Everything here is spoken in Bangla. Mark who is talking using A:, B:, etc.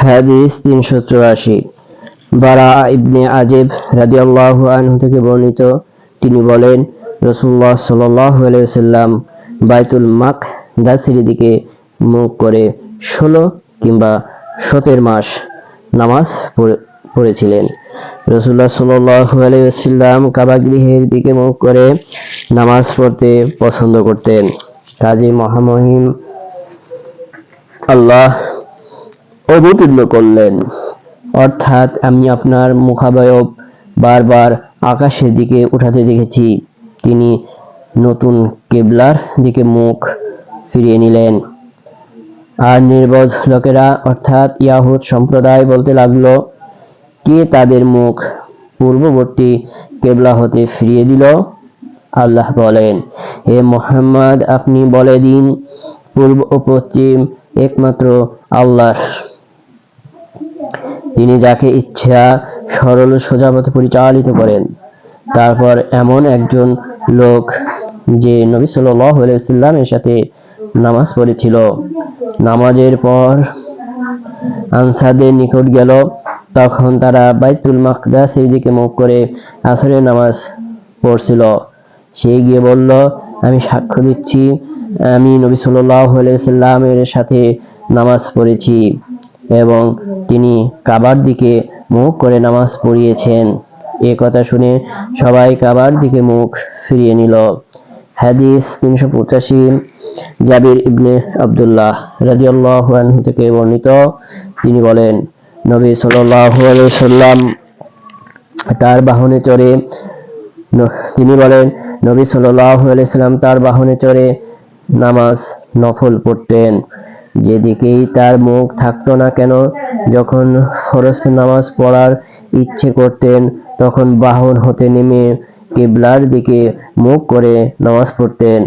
A: হাদিস 384। বারা ইবনে আযিব রাদিয়াল্লাহু আনহু থেকে বর্ণিত, তিনি বলেন, রাসূলুল্লাহ সাল্লাল্লাহু আলাইহি ওয়াসাল্লাম বাইতুল মাকদাসের দিকে মুখ করে 16 কিংবা 17 মাস নামাজ পড়েছিলেন। রাসূলুল্লাহ সাল্লাল্লাহু আলাইহি ওয়াসাল্লাম কাবা গৃহের দিকে মুখ করে নামাজ পড়তে পছন্দ করতেন। কাজী মহামহিম আল্লাহ অবতীর্ণ করলেন, অর্থাৎ আমি আপনার মুখাবয়ব বারবার আকাশের দিকে উঠাতে দেখেছি। তিনি নতুন কিবলার দিকে মুখ ফিরিয়ে নিলেন। আর নির্বোধ লোকেরা অর্থাৎ ইয়াহুদ সম্প্রদায় বলতে লাগলো, কে তাদের মুখ পূর্ববর্তী কিবলা হতে ফিরিয়ে দিল? আল্লাহ বলেন, হে মুহাম্মদ, আপনি বলে দিন, পূর্ব ও পশ্চিম একমাত্র আল্লাহর। তিনি যাকে ইচ্ছা সরল সোজা পথে পরিচালিত করেন। তারপর এমন একজন লোক যে নবী সাল্লাল্লাহু আলাইহি ওয়াসাল্লামের সাথে নামাজ পড়েছিল, নামাজের পর আনসারদের নিকট গেল। তখন তারা বাইতুল মাকদাসের দিকে মুখ করে আসরের নামাজ পড়ছিল। সে গিয়ে বলল, আমি সাক্ষ্য দিচ্ছি, আমি নবী সাল্লাল্লাহু আলাইহি ওয়াসাল্লামের সাথে নামাজ পড়েছি এবং তিনি কাবার দিকে মুখ করে নামাজ পড়িয়েছেন। এ কথা শুনে সবাই কাবার দিকে মুখ ফিরিয়ে নিল। হাদিস 385। জাবির ইবনে আব্দুল্লাহ রাদিয়াল্লাহু আনহু থেকে বর্ণিত, তিনি বলেন, নবী সাল্লাল্লাহু আলাইহি ওয়াসাল্লাম তার বাহনে চড়ে তার বাহনে চড়ে নামাজ নফল পড়তেন, যেদিকেই তার মুখ থাকতো না কেন। যখন ফরজ নামাজ পড়ার ইচ্ছে করতেন, তখন বাহন হতে নেমে কিবলার দিকে মুখ করে নামাজ পড়তেন।